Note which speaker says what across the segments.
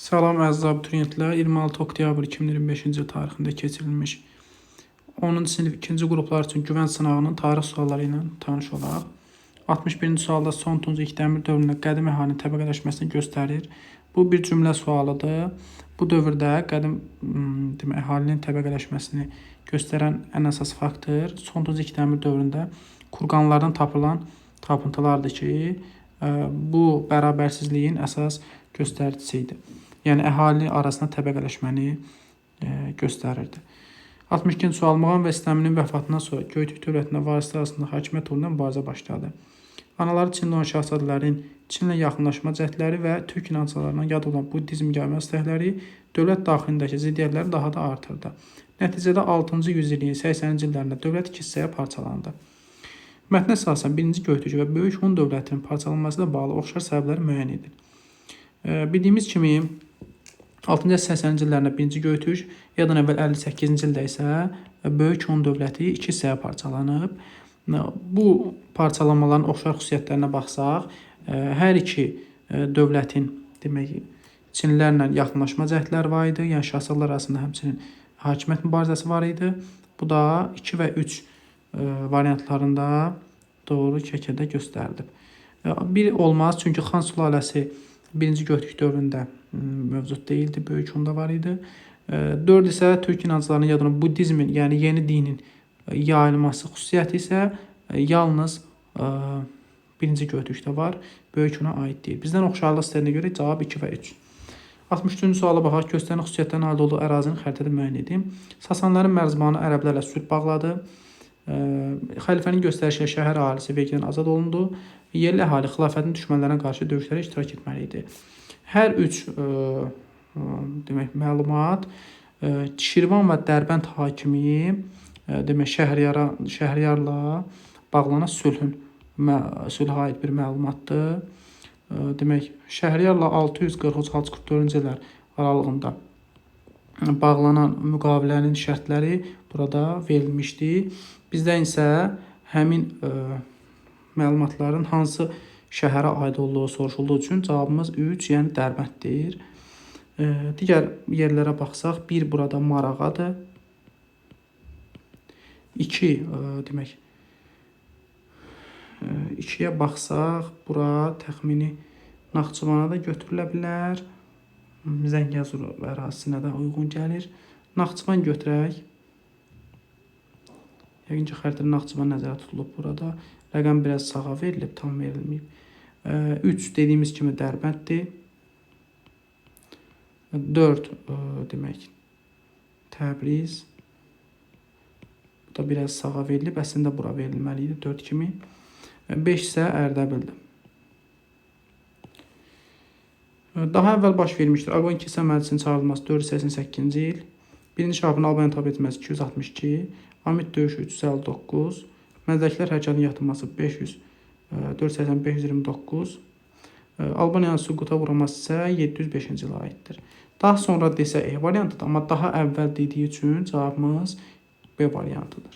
Speaker 1: Salam əziz abituriyentlər, 26 oktyabr 2025-ci il tarixində keçirilmiş 10-cu sinif 2-ci qruplar üçün güvən sınağının tarix sualları ilə tanış olaq. 61-ci sualda son Tunc ilk dəmir dövründə qədim əhalinin təbəqələşməsini göstərir. Bu bir cümlə sualıdır. Bu dövrdə qədim əhalinin təbəqələşməsini göstərən ən əsas faktor son Tunc ilk dəmir dövründə kurqanlardan tapılan tapıntılardır ki, bu bərabərsizliyin əsas göstəricisi idi. Yəni əhali arasında təbəqələşməni göstərirdi. 62-ci sual Muğan və İstəminin vəfatından sonra Göytürk dövlətində varislər arasında hakimiyyət uğrunda mübarizə başladı. Anaları Çinli olan şahzadələrin Çinlə yaxınlaşma cəhdləri və türk inanclarından yad olan buddizm gəlmə istəkləri dövlət daxilindəki ziddiyyətləri daha da artırdı. Nəticədə 6-cı yüzilliyin 80-ci illərində dövlət iki hissəyə parçalandı. Mətnə əsasən 1-ci Göytürk və Böyük Hun dövlətinin parçalanması ilə bağlı oxşar səbəblər müəyyən edilir. Bildiyimiz kimi 6-cı 80-ci illərində 1-ci Göytürk, yadan əvvəl 58-ci ildə isə Böyük Hun dövləti iki hissəyə parçalanıb. Bu parçalanmaların oxşar xüsusiyyətlərinə baxsaq, hər iki dövlətin demək Çinlilərlə yaxınlaşma cəhdləri var idi. Yəni şahzadlar arasında həmçinin hakimiyyət mübarizəsi var idi. Bu da 2 və 3 variantlarında doğru şəkildə göstərilib. Bir olmaz, çünki Xan sülaləsi 1-ci Göytürk dövründə mövcud deyildi, Böyük Hunda var idi. 4 isə türk inanclarının yadına buddizmin, yəni yeni dinin yayılması xüsusiyyəti isə yalnız 1-ci Göytürkdə var, Böyük Huna aid deyil. Bizdən oxşarlıq istəyinə görə cavab 2 və 3. 63-cü suala baxaq, göstərən xüsusiyyətlərin əldə olduğu ərazinin xəritədə müəyyən edin. Sasanların mərzbanı ərəblərlə sülh bağladı. Xəlifənin göstərişlə şəhər əhalisi vergidən azad olundu. Yerli əhali xilafətin düşmənlərinə qarşı döyüşlərə iştirak etməli idi. Hər üç demək məlumat Şirvan və Dərbənd hakimi demək Şəhriyarla bağlanan sülhə aid bir məlumatdır. Demək Şəhriyarla 643-644-cü illər aralığında bağlanan müqavilənin şərtləri burada verilmişdi. Bizdə isə həmin məlumatların hansı şəhərə aid olduğu soruşulduğu üçün cavabımız 3, yəni Dərbənddir. Digər yerlərə baxsaq, 1 burada Marağadır. 2 demək 2-yə baxsaq, bura təxmini Naxçıvana da götürülə bilər. Zəngəzur ərazisinə də uyğun gəlir. Naxçıvan götürək. Yəqin ki, xəritədə Naxçıvan nəzərdə tutulub burada. Rəqəm biraz sağa verilib, tam verilməyib. 3 dediyimiz kimi Dərbənddir. 4 demək Təbriz. Bu da biraz sağa verilib. Əslində bura verilməli idi 4 kimi. 5 isə Ərdəbildir. Daha əvvəl baş vermişdir. Aqvan kilsə məclisinin çağırılması 488-ci il. 1-ci Şahapın Albaniya tabe etməsi 262. Amit döyüşü 359. Məzdəkilər hərəkatının yatırılması 480-529. Albaniyanın süquta uğraması isə 705-ci ilə aiddir. Daha sonra desə E variantıdır, amma daha əvvəl dediyi üçün cavabımız B variantıdır.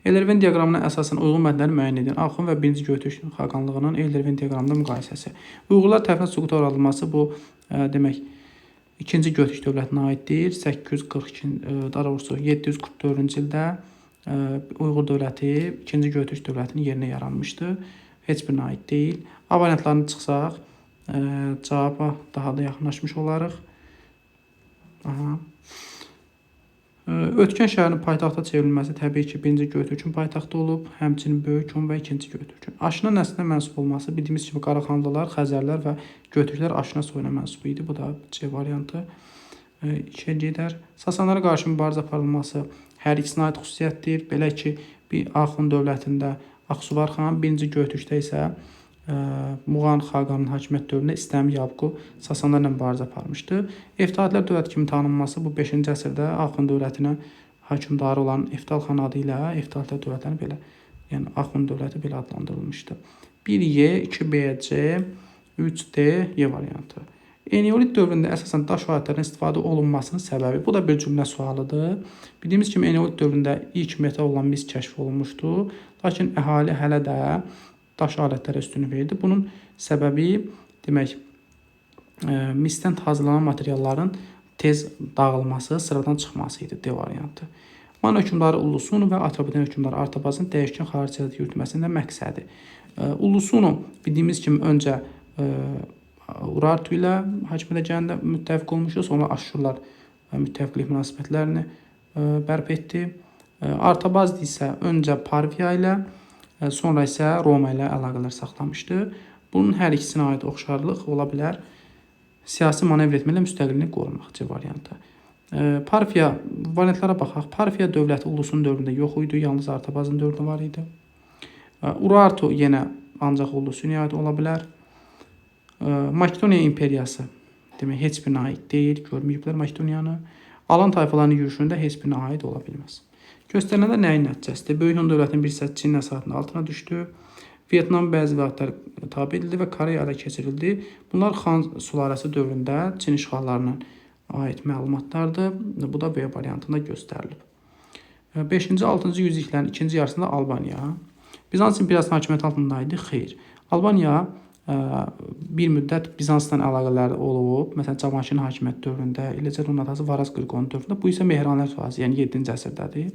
Speaker 1: Eylerven diaqramına əsasən uyğun mətnləri müəyyən edin. Axun və 1-ci Göytürk xaqanlığının Eylerven diaqramında müqayisəsi. Uyğurlar tərəfindən süquta uğradılması bu demək 2-ci Göytürk dövlətinə aiddir. 744-cü ildə Uyğur dövləti 2-ci Göytürk dövlətinin yerinə yaranmışdır. Heç birinə aid deyil. A variantlarını çıxsaq, cavaba daha da yaxınlaşmış olarıq. Ötkən şəhərin paytaxta çevrilməsi təbii ki, 1-ci Göytürkün paytaxtı olub, həmçinin Böyük Hun və 2-ci Göytürkün. Aşına nəslinə mənsub olması bildiyimiz kimi Qaraxanlılar, Xəzərlər və Göytürklər aşına soyuna mənsub idi. Bu da C variantı. 2-yə gedər. Sasanlara qarşı mübarizə aparılması hər ikisinə aid xüsusiyyətdir. Belə ki, bir Axun dövlətində Axsuvar xan, 1-ci Göytürkdə isə Muğan xaqanının hakimiyyət dövründə İstəmi Yabqu Sasanlarla mübarizə aparmışdı. Eftihadlər dövləti kimi tanınması bu 5-ci əsrdə Axun dövlətinə hakimdarı olan Eftal xan adı ilə Eftihadlər dövlətləri belə, yəni Axun dövləti belə adlandırılmışdı. 1Y, 2BC, 3D, Y variantı. Eneolit dövründə əsasən daş alətlərdən istifadə olunmasının səbəbi. Bu da bir cümlə sualıdır. Bildiyimiz kimi Eneolit dövründə ilk metal olan mis kəşf olunmuşdu. Lakin əhali hələ də daş alətlərə üstünlük verirdi. Bunun səbəbi demək misdən hazırlanan materialların tez dağılması, sıradan çıxması idi D variantı. Man hökmdarı Ullusunu və Atropatena hökmdarı Artapazın dəyişkən xarici siyasət yürütməsində məqsədi. Ullusunu bildiyimiz kimi öncə Urartu ilə hakimiyyətə gələndə müttəfiq olmuşdu, sonra Aşurlar müttəfiqlik münasibətlərini bərpa etdi. Artapaz isə öncə Parfiya ilə, sonra isə Roma ilə əlaqələr saxlamışdı. Bunun hər ikisinə aid oxşarlıq ola bilər. Siyasi manevr etməklə müstəqilliyini qorumaq C variantı. Parfiya variantlara baxaq. Parfiya dövləti Ullusunun dövründə yox idi, yalnız Artapazın dövründə var idi. Urartu yenə ancaq Ullusuna aid ola bilər. Makedoniya imperiyası demək heç birinə aid deyil, görməyiblər Makedoniyanı. Alan tayfalarının yürüşündə heç birinə aid ola bilməz. Göstərilənlər nəyin nəticəsidir? Böyük Hun dövlətinin bir hissəsi Çin əsarətinin altına düşdü. Vyetnam bəzi vəlayətlər tabe edildi və Koreya ələ keçirildi. Bunlar Xan sülaləsi dövründə Çin işğallarına aid məlumatlardır. Bu da B variantında göstərilib. 5-ci 6-cı yüzilliklərin ikinci yarısında Albaniya Bizans imperiyasının hakimiyyəti altında idi. Xeyr. Albaniya bir müddət Bizansla əlaqələri olub. Məsələn, Cavanşirin hakimiyyəti dövründə, eləcə də onun atası Varaz Qırqonun dövründə. Bu isə Mehranilər sülaləsidir, yəni 7-ci əsrdədir.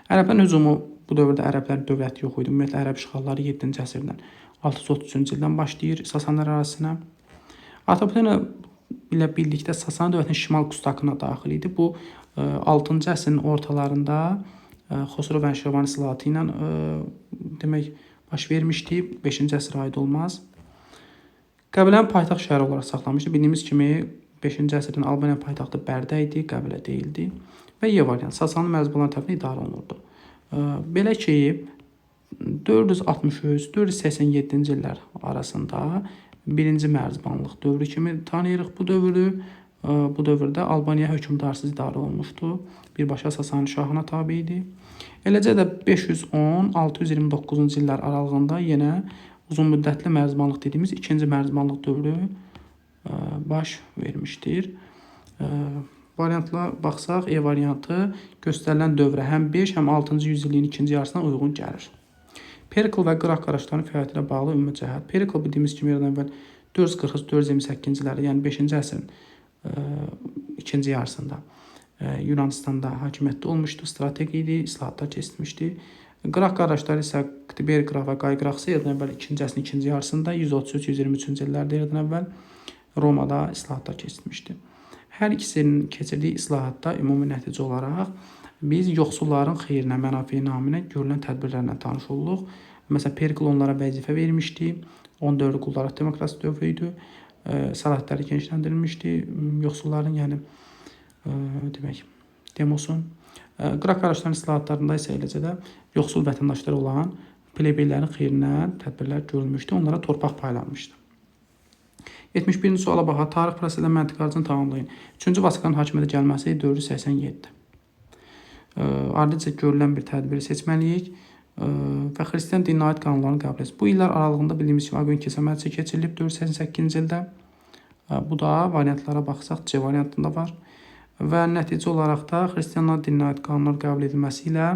Speaker 1: Ərəblərin hücumu bu dövrdə Ərəblər dövləti yox idi. Ümumiyyətlə Ərəb işğalları 7-ci əsrdən 633-cü ildən başlayır Sasanlar arasına. Atropatena ilə birlikdə Sasani dövlətinin şimal Kustakına daxil idi. Bu 6-cı əsrin ortalarında Xosrov və Şirvan islahatı ilə demək baş vermişdi. 5-ci əsrə aid olmaz. Qəbilənin paytaxt şəhəri olaraq saxlanmışdı. Bildiyimiz kimi 5-ci əsrdən Albaniya paytaxtı Bərdə idi, qəbilə deyildi. Və Y variantı Sasani mərzbanları tərəfindən idarə olunurdu. Belə ki, 463-487-ci illər arasında birinci mərzbanlıq dövrü kimi tanıyırıq bu dövrü. Bu dövrdə Albaniya hökmdarsız idarə olmuşdu. Birbaşa Sasani şahına tabi idi. Eləcə də 510-629-cu illər aralığında yenə uzun müddətli mərzbanlıq dediyimiz ikinci mərzbanlıq dövrü baş vermişdir. Variantla baxsaq, E variantı göstərilən dövrə həm 5, həm 6-cı yüzilliyin ikinci yarısına uyğun gəlir. Perikl və Qıraq qardaşlarının fəaliyyəti ilə bağlı ümumi cəhət. Perikl bildiyimiz kimi yerdən əvvəl 443-428-ci illərdə, yəni 5-ci əsrin ikinci yarısında Yunanistanda hakimiyyətdə olmuşdu, strateji idi, islahatlar keçirmişdi. Qıraq qardaşları isə Tiber Qıraq və Qay Qıraq isə yerdən əvvəl 2-ci əsrin ikinci yarısında 133-123-cü illərdə yerdən əvvəl Romada islahatlar keçirmişdi. Hər ikisinin keçirdiyi islahatda ümumi nəticə olaraq biz yoxsulların xeyrinə, mənafi naminə görülən tədbirlərlə tanış olduq. Məsələn, Perikl onlara vəzifə vermişdi. Onun dövrü quldarlıq demokrasi dövrü idi. Sərhədləri genişləndirilmişdi. Yoxsulların, yəni demək, demosun. Qıraq qardaşların islahatlarında isə eləcə də yoxsul vətəndaşlar olan plebeylərin xeyrinə tədbirlər görülmüşdü. Onlara torpaq paylanmışdı. 71-ci suala baxaq. Tarix prosesində məntiq aracını tamamlayın. 3-cü Vatikanın hakimiyyətə gəlməsi 487. Ardıca görülən bir tədbiri seçməliyik və xristian dininə aid qanunların qəbul edilməsi. Bu illər aralığında bildiyimiz kimi Aqoin kilsə məclisi keçirilib 488-ci ildə. Bu da variantlara baxsaq C variantında var. Və nəticə olaraq da xristianlar dininə aid qanunlar qəbul edilməsi ilə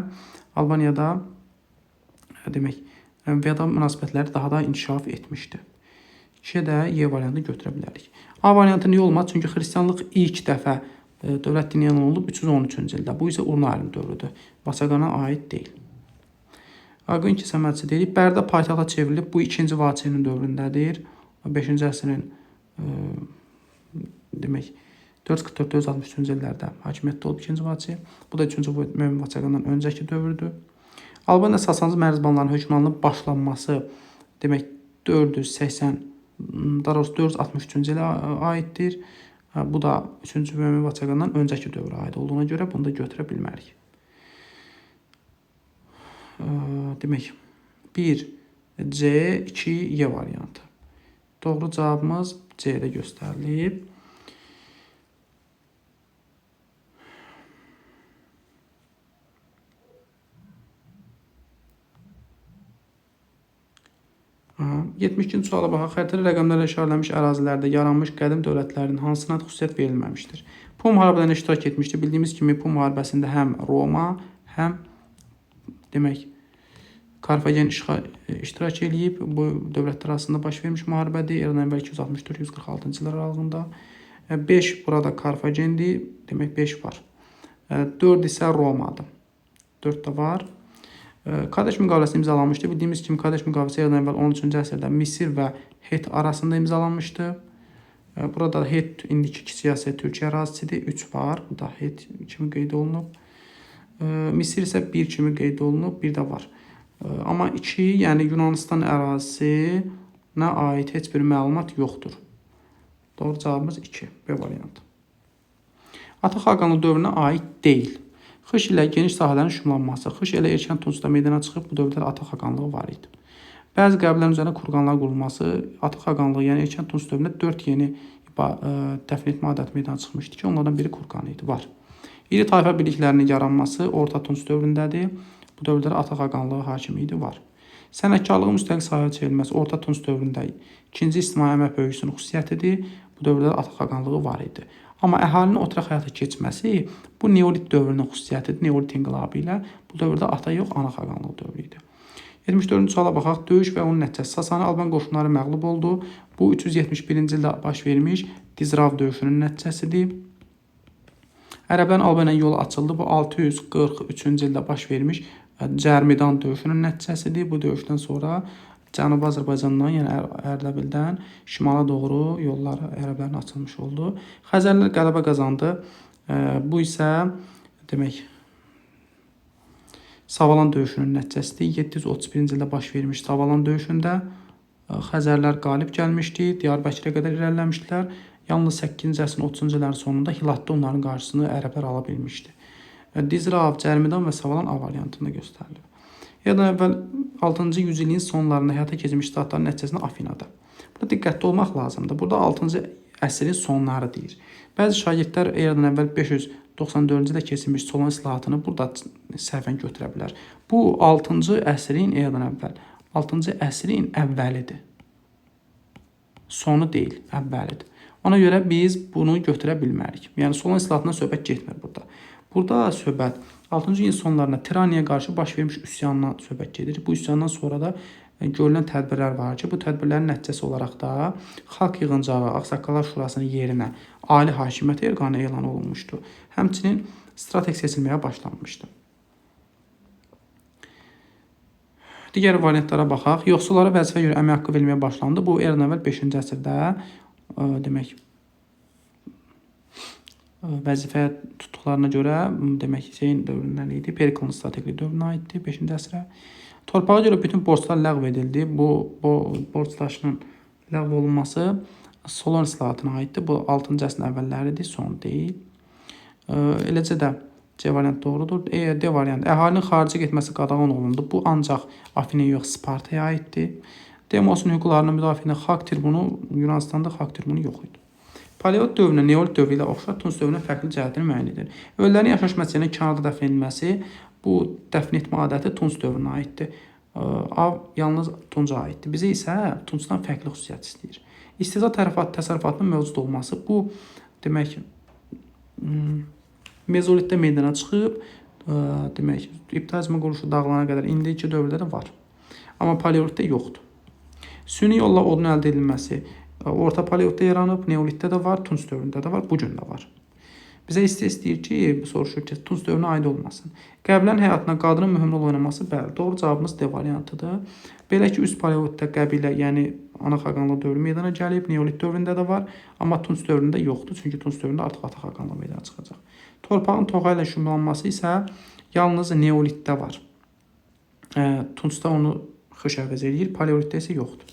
Speaker 1: Albaniyada demək, feodal münasibətləri daha da inkişaf etmişdi. 2-yə də Y variantını götürə bilərik. A variantı niyə olmaz? Çünki xristianlıq ilk dəfə dövlət dini elan olunub 313-cü ildə. Bu isə Urnarin dövrüdür. Vasaqana aid deyil. Aqoin kilsə məclisi deyilik. Bərdə paytaxta çevrilib. Bu 2-ci Vaçenin dövründədir. 5-ci əsrin demək 444-463-cü illərdə hakimiyyətdə olub 2-ci Vaçe. Bu da 3-cü Mömin Vaçaqandan öncəki dövrdür. Albaniya Sasanlı mərzbanların hökmranlığının başlanması demək 463-cü ilə aiddir. Bu da 3-cü Mömin Vaçaqandan öncəki dövrə aid olduğuna görə bunu da götürə bilmərik. Demək 1 C, 2 Y variantı. Doğru cavabımız C-də göstərilib. Aha, 72-ci suala baxaq. Xəritəli rəqəmlərlə işarələnmiş ərazilərdə yaranmış qədim dövlətlərin hansına xüsusiyyət verilməmişdir? Pun müharibələrində iştirak etmişdir. Bildiyimiz kimi Pun müharibəsində həm Roma, həm demək Karfagen iştirak edib. Bu dövlətlər arasında baş vermiş müharibədir. Eradan əvvəl 264-146-cı illər aralığında. 5 burada Karfagendir. Demək 5 var. 4 isə Romadır. 4 də var. Kadeş müqaviləsi imzalanmışdı. Bildiyimiz kimi Kadeş müqaviləsi eradan əvvəl 13-cü əsrdə Misir və Het arasında imzalanmışdı. Burada Het indiki Kiçik Asiya Türkiyə ərazisidir. 3 var. Bu da Het kimi qeyd olunub. Misir isə 1 kimi qeyd olunub. Bir də var. Amma 2, yəni Yunanistan ərazisinə aid heç bir məlumat yoxdur. Doğru cavabımız 2. B variantı. Ata xaqanlıq dövrünə aid deyil. Xış ilə geniş sahələrin şumlanması. Xış elə erkən Tuncda meydana çıxıb bu dövrdə Ata xaqanlığı var idi. Bəzi qəbilələrin üzərində kurqanlar qurulması, Ata xaqanlığı, yəni erkən Tunc dövründə 4 yeni dəfn etmə adəti meydana çıxmışdı ki, onlardan biri kurqan idi, var. İri tayfa birliklərinin yaranması Orta Tunc dövründədir. Bu dövrdə Ata xaqanlığı hakimiyyəti var. Sənətkarlığın müstəqil sahəyə çevrilməsi Orta Tunc dövründə 2-ci İctimai əmək bölgüsünün xüsusiyyətidir. Bu dövrdə Ata xaqanlığı var idi. Amma əhalinin oturaq həyata keçməsi bu Neolit dövrünün xüsusiyyətidir. Neolit inqilabı ilə bu dövrdə ata yox, ana xaqanlıq dövrü idi. 74-cü suala baxaq. Döyüş və onun nəticəsi. Sasani Alban qoşunları məğlub oldu. Bu 371-ci ildə baş vermiş Dizrav döyüşünün nəticəsidir. Ərəblərin Albaniya yolu açıldı. Bu 643-cü ildə baş vermiş Cərmidan döyüşünün nəticəsidir. Bu döyüşdən sonra Cənubi Azərbaycandan, yəni Ərdəbildən şimala doğru yollar ərəblərin açılmış oldu. Xəzərlər qələbə qazandı. Bu isə demək Savalan döyüşünün nəticəsidir. 731-ci ildə baş vermiş Savalan döyüşündə Xəzərlər qalib gəlmişdi. Diyarbəkirə qədər irəliləmişdilər. Yalnız 8-ci əsrin 30-cu illərin sonunda Hilatda onların qarşısını ərəblər ala bilmişdi. Dizrav, Cərmidan və Savalan A variantında göstərilir. Eradan əvvəl 6-cı yüzilliyin sonlarında həyata keçirilmiş islahatların nəticəsində Afinada. Burada diqqətli olmaq lazımdır. Burada 6-cı əsrin sonları deyir. Bəzi şagirdlər eradan əvvəl 594-cü ildə keçirilmiş Solon islahatını burada səhvən götürə bilər. Bu 6-cı əsrin eradan əvvəl 6-cı əsrin əvvəlidir. Sonu deyil, əvvəlidir. Ona görə biz bunu götürə bilmərik. Yəni Solon islahatından söhbət getmir burada. Burada söhbət 6-cı ilin sonlarında Tiraniya qarşı baş vermiş üsyandan söhbət gedir. Bu üsyandan sonra da görülən tədbirlər var ki, bu tədbirlərin nəticəsi olaraq da Xalq Yığıncağı, Ağsaqqallar Şurasının yerinə ali hakimiyyət orqanı elan olunmuşdu. Həmçinin strateq seçilməyə başlanmışdı. Digər variantlara baxaq. Yoxsullara vəzifə görə əmək haqqı verilməyə başlandı. Bu eradan əvvəl 5-ci əsrdə demək vəzifə tutduqlarına görə demək Zeyn dövründən idi. Periklon strateji dövrünə aiddir 5-ci əsrə. Torpağa görə bütün borclar ləğv edildi. Bu borcdaşının ləğv olunması Solon islahatına aiddir. Bu 6-cı əsrin əvvəlləridir, son deyil. Eləcə də C variant doğrudur. D variant. Əhalinin xaricə getməsi qadağan olundu. Bu ancaq Afinaya yox, Spartaya aiddir. Demosun hüquqlarının müdafiəsinə xalq tribunu, Yunanistanda xalq tribunu yox idi. Paleolit dövrünə Neolit dövrü ilə oxşar Tunc dövrünə fərqli cəhətləri müəyyən edir. Ölülərin yaşayış məsələsində kənarda dəfn edilməsi, bu dəfn etmə adəti Tunc dövrünə aiddir. Yalnız Tunca aiddir. Bizə isə Tuncdan fərqli xüsusiyyət istəyir. İstehza təsərrüfatının mövcud olması, bu demək mezolitdə meydana çıxıb, demək İbtizmi quruluşu dağılana qədər indiki dövrdə də var. Amma paleolitdə yoxdur. Süni yolla odun əldə edilməsi Orta paleolitdə yaranıb, Neolitdə də var, Tunc dövründə də var, bu gün də var. Bizə istəyir ki, soruşur ki, Tunc dövrünə aid olmasın. Qəbilənin həyatına qadının mühüm rol oynaması, bəli, doğru cavabımız D variantıdır. Belə ki, üst paleolitdə qəbilə, yəni ana xaqanlıq dövrü meydana gəlib, Neolit dövründə də var, amma Tunc dövründə yoxdur, çünki Tunc dövründə artıq ata xaqanlıq meydana çıxacaq. Torpağın toxa ilə şumlanması isə yalnız Neolitdə var. Tuncda onu xış əvəz edir, paleolitdə isə yoxdur.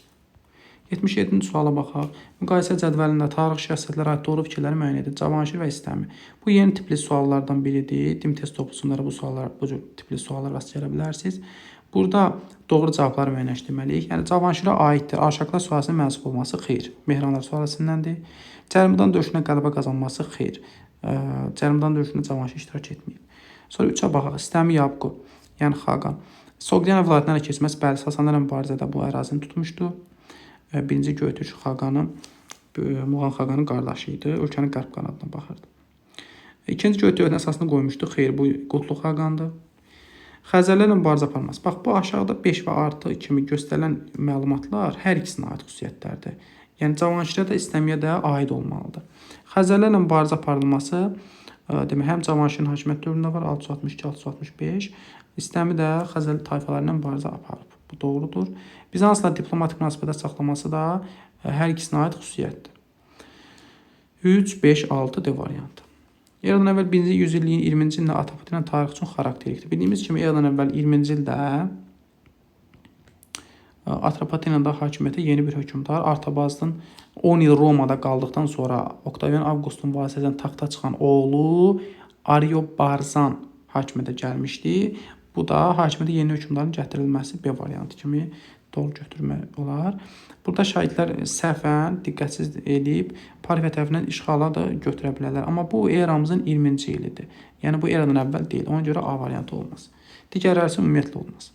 Speaker 1: 77-ci suala baxaq. Müqayisə cədvəlində tarix şəxsiyyətlərə aid doğru fikirləri müəyyən edir. Cavanşir və İstəmi. Bu yeni tipli suallardan biridir. Dim test toplusunda bu cür tipli suallar rast gələ bilərsiniz. Burada doğru cavabları müəyyənləşdirməliyik. Yəni Cavanşirə aiddir. Arşaklar sülaləsinin mənsub olması xeyr. Mehranlar sülaləsindəndir. Cərmidan döyüşünə qələbə qazanması xeyr. Cərmidan döyüşündə Cavanşir iştirak etməyib. Sonra 3-ə baxaq. İstəmi Yabqu, yəni Xaqan. Soqdiana vilayətinə keçməsi, bəli, Sasanlarla mübarizədə bu ərazini tutmuşdu. Birinci Göytürk xaqanı Muğan xaqanın qardaşı idi. Ölkənin qərb qanadına baxırdı. İkinci Göytürk əsasını qoymuşdu. Xeyr, bu Qutluq xaqandır. Xəzərlərlə mübarizə aparması. Bax, bu aşağıda 5 və artı kimi göstərilən məlumatlar hər ikisinə aid xüsusiyyətlərdir. Yəni Cavanşirə də İstəmiyə də aid olmalıdır. Xəzərlərlə mübarizə aparılması demək, həm Cavanşirin hakimiyyət dövründə var, 662-665. İstəmi də Xəzər tayfalarıyla mübarizə aparıb. Bu doğrudur. Bizansla diplomatik münasibətlər saxlaması da hər ikisinə aid xüsusiyyətdir. 3, 5, 6 D variantı. Eradan əvvəl 1-ci yüzilliyin 20-ci ilində Atropatena tarix üçün xarakterlikdir. Bildiyimiz kimi eradan əvvəl 20-ci ildə Atropatenada hakimiyyətə yeni bir hökmdar Artabazın 10 il Romada qaldıqdan sonra Oktavian Avqustun vasitəsilə taxta çıxan oğlu Ariobarzan hakimiyyətə gəlmişdi. Bu da hakimiyyətə yeni hökmdarın gətirilməsi B variantı kimi doğru götürmək olar. Burada şahidlər səhvən, diqqətsiz edib Parfiya tərəfindən işğala da götürə bilərlər. Amma bu eramızın 20-ci ilidir. Yəni bu eradan əvvəl deyil. Ona görə A variantı olmaz. Digərləri isə ümumiyyətlə olmaz.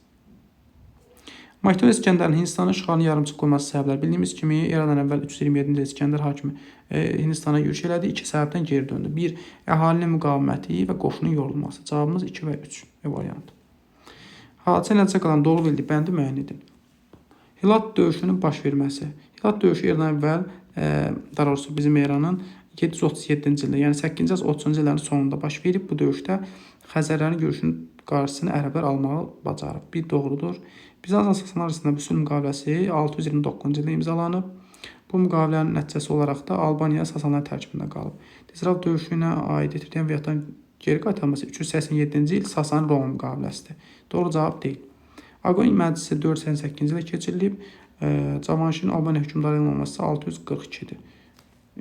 Speaker 1: Makedon İskəndərin Hindistanın işğalını yarımçıq qoyması səbəblər. Bildiyimiz kimi eradan əvvəl 327-ci ildə İskəndər hakimi Hindistana yürüş elədi. 2 səbəbdən geri döndü. 1. Əhalinin müqaviməti və qoşunun yorulması. Cavabımız 2 və 3 variantı. Hadisə nəticə qalan doğru bildiyi bəndi müəyyən edin. Hilat döyüşünün baş verməsi. Hilat döyüşü eradan əvvəl, daha doğrusu bizim eranın 737-ci ildə, yəni 8-ci 30-cu illərin sonunda baş verib. Bu döyüşdə Xəzərlərin görüşünün qarşısını ərəblər almağı bacarıb. Bir doğrudur. Bizansla Sasanlar arasında Büsül müqaviləsi 629-cu ildə imzalanıb. Bu müqavilənin nəticəsi olaraq da Albaniya Sasanlar tərkibində qalıb. Tezrav döyüşünə aid etdirilən vəziyyətdən geri qaytarılması 387-ci il Sasan-Roma müqaviləsidir. Doğru cavab deyil. Aqoin məclisi 488-ci ildə keçirilib. Cavanşirin Albaniya hökmdarı elan olması 642-dir.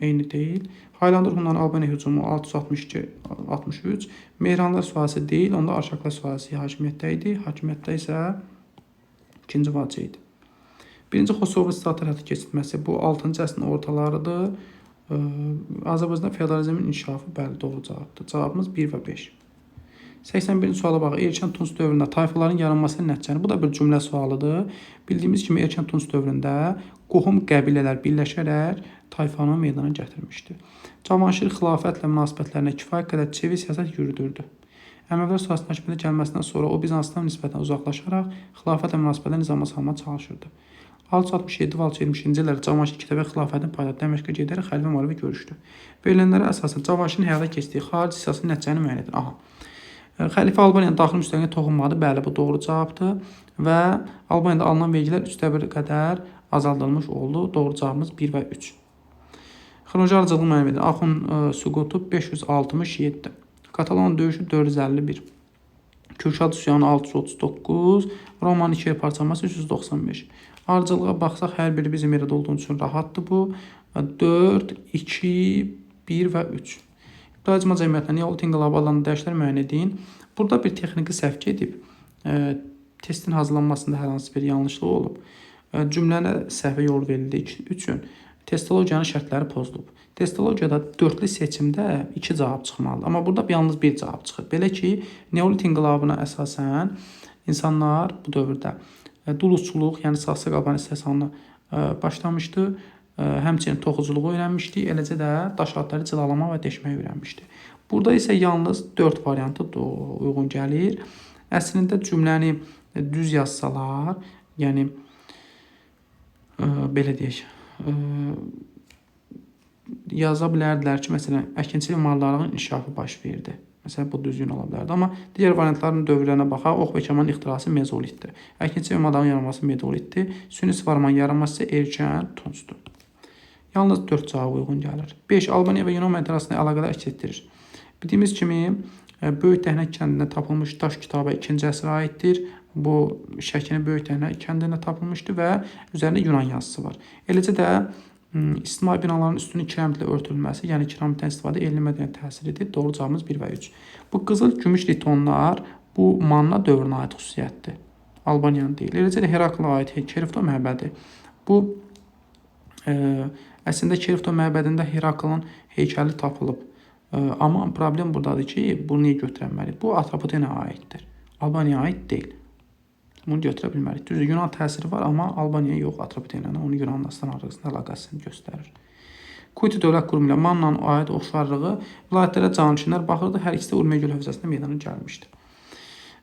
Speaker 1: Eyni deyil. Haylandır Hunların Albaniya hücumu 662-63. Mehranlar sülalisi deyil, onda Arşaklar sülalisi hakimiyyətdə idi. Hakimiyyətdə isə ikinci vacə idi. Birinci Xosrov islahatlar həyata keçirilməsi bu 6-cı əsrin ortalarıdır. Azərbaycanda feodalizmin inkişafı bəli doğru cavabdır. Cavabımız 1 və 5. 81-ci suala bax. Erkən Tunc dövründə tayfaların yaranmasının nəticəni. Bu da bir cümlə sualıdır. Bildiyimiz kimi Erkən Tunc dövründə qohum qəbilələr birləşərək tayfanı meydana gətirmişdi. Cavanşir xilafətlə münasibətlərinə kifayət qədər çevik siyasət yürüdürdü. Əməvilər sülaləsinin hakimiyyətə gəlməsindən sonra o Bizansdan nisbətən uzaqlaşaraq xilafətlə münasibətləri nizama salmağa çalışırdı. 667 və 670-ci illərdə Cavanşir Kitəbə xilafətin paytaxtı Dəməşqə gedərək xəlifə müharibə görüşdü. Verilənlərə əsasən Cavanşirin həyata keçdiyi xarici siyasi nəticəni müəyyən edin. Xəlifə Albaniyanın daxili müstəqilliyə toxunmadı. Bəli, bu doğru cavabdır. Və Albaniyada alınan vergilər 3/1 qədər azaldılmış oldu. Doğru cavabımız 1 və 3. Xronoloji ardıcılığı müəyyən edin. Axun süqutu 567. Katalon döyüşü 451. Kürşad üsyanı 639. Romanın 2-yə parçalanması 395. Ardıcılığa baxsaq hər biri bizim yerdə olduğu üçün rahatdır bu. 4, 2, 1 və 3. İbtidai icma cəmiyyətlə Neolit inqilabı adlanan dəyişikliklər müəyyən edin. Burada bir texniki səhv gedib. Testin hazırlanmasında hər hansı bir yanlışlıq olub. Cümlənə səhvə yol verildiyi üçün testologiyanın şərtləri pozulub. Testologiyada 4-lü seçimdə 2 cavab çıxmalıdır. Amma burada yalnız 1 cavab çıxır. Belə ki, Neolit inqilabına əsasən insanlar bu dövrdə duluzçuluq, yəni sağsaqalban istehsalına başlamışdı. Həmçinin toxuculuğu öyrənmişdi. Eləcə də daş atları cilalamaq və deşməyi öyrənmişdi. Burada isə yalnız 4 variantı uyğun gəlir. Əslində cümləni düz yazsalar, yəni belə deyək, yaza bilərdilər ki, məsələn, əkinçilik mallarının inkişafı baş verdi. Məsələn, bu düzgün ola bilərdi. Amma digər variantların dövrlərinə baxaq, ox və kamanın ixtirası mezolitdir. Əkinçilik mallarının yaranması mezoolitdir. Süni svarmanın yaranması isə erkən tuncdur. Yalnız 4 cavab uyğun gəlir. 5. Albaniya və Yunan mədəniyyəti arasında əlaqələr əks etdirir. Bildiyimiz kimi, Böyük Dəhnə kəndində tapılmış daş kitabə 2-ci əsrə aiddir. Bu şəkinin Böyük Dəhnə kəndində tapılmışdır və üzərində Yunan yazısı var. Eləcə də İstismar binaların üstünün kirəmitlə örtülməsi, yəni kiremitdən istifadə elmi mədəniyyət təsiridir. Doğru cavabımız 1 və 3. Bu qızıl gümüş litonlar bu Manna dövrünə aid xüsusiyyətdir. Albaniyanın deyil. Eləcə də Herakla aid Kerifto məbədi. Bu əslində Kerifto məbədində Heraklın heykəli tapılıb. Amma problem buradadır ki, bunu niyə götürənməli? Bu Atropatenaya aiddir. Albaniyaya aid deyil. Bunu götürə bilmərik. Düzdür, Yunan təsiri var, amma Albaniya yox, Atropatenaya onu Yunanlastan arasında əlaqəsini göstərir. Kuti dövlət qurumu ilə Mannanın aid oxşarlığı vilayətlərə canişinlər baxırdı. Hər ikisi də Urmiya göl hövzəsində meydana gəlmişdir.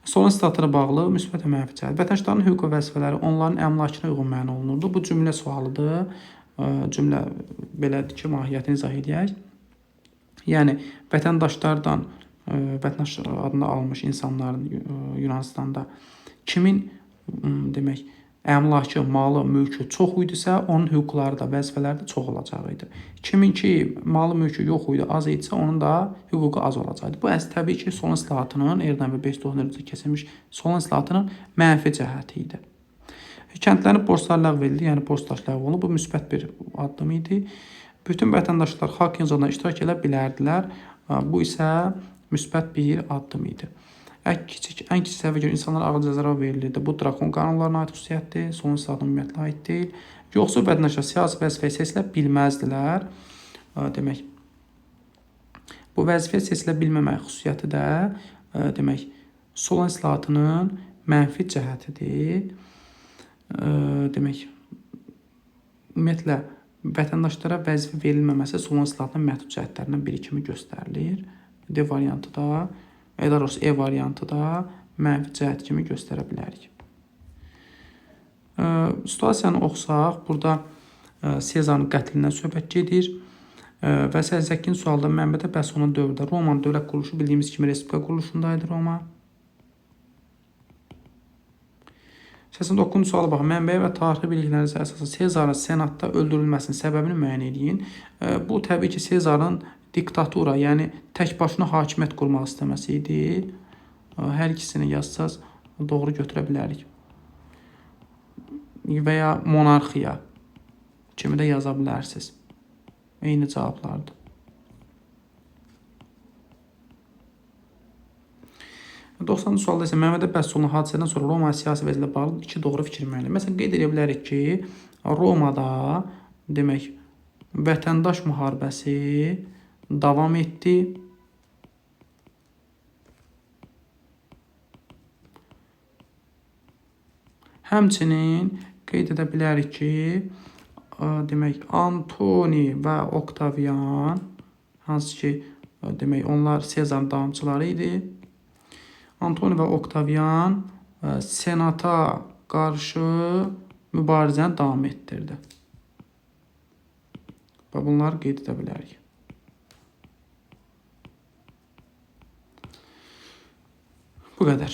Speaker 1: Solon statına bağlı müsbət və mənfi cəhət. Vətəndaşların hüquq və vəzifələri onların əmlakına uyğun müəyyən olunurdu. Bu cümlə sualıdır. Cümlə belədir ki, mahiyyətini izah edək. Yəni vətəndaşlardan vətəndaş adını almış insanların Yunanistanda kimin demək əmlakı, malı, mülkü çox idisə, onun hüquqları da, vəzifələri də çox olacaqdı. Kimin ki malı, mülkü yox idi, az idisə, onun da hüququ az olacaqdı. Bu təbii ki, Solon islahatının Erdən və 594-cü keçirilmiş Solon islahatının mənfi cəhəti idi. Kəndlərin borcları ləğv edildi, yəni borc daş ləğv olundu. Bu müsbət bir addım idi. Bütün vətəndaşlar haqq inzalına iştirak edə bilərdilər. Bu isə müsbət bir addım idi. Ən kiçik səviyyəyə görə insanlara ağır cəzalar verilirdi. Bu drakon qanunlarına aid xüsusiyyətdir, Solon islahatına ümumiyyətlə aid deyil. Yoxsul vətəndaşlar siyasi vəzifəyə seçilə bilməzdilər. Demək, bu vəzifəyə seçilə bilməmək xüsusiyyəti də demək, Solon islahatının mənfi cəhətidir. Demək, ümumiyyətlə vətəndaşlara vəzifə verilməməsi Solon islahatının məhdud cəhətlərindən biri kimi göstərilir. D variantı da, E variantı da mənfi cəhət kimi göstərə bilərik. Situasiyanı oxusaq, burada Sezarın qətlindən söhbət gedir və 88-ci sualda mənbədə bəhs olunan dövrdə Romanın dövlət quruluşu bildiyimiz kimi respublika quruluşundaydı Roma. 89-cu suala baxın. Mənbəyə və tarixi biliklərinizə əsasən Sezarın senatda öldürülməsinin səbəbini müəyyən edin. Bu təbii ki, Sezarın diktatura, yəni tək başına hakimiyyət qurmaq istəməsi idi. Hər ikisini yazsaz doğru götürə bilərik. Və ya monarxiya kimi də yaza bilərsiniz. Eyni cavablardır. Doxsanıncı sualda isə Məmmədə bəhs olunan hadisədən sonra Roma siyasi vəziyyətlə bağlı iki doğru fikir müəyyən. Məsələn, qeyd edə bilərik ki, Romada demək vətəndaş müharibəsi davam etdi. Həmçinin qeyd edə bilərik ki, demək Antoni və Oktavian, hansı ki, demək onlar Sezarın davamçıları idi. Antoni və Oktavian senata qarşı mübarizəni davam etdirdi. Və bunları qeyd edə bilərik. Bu qədər.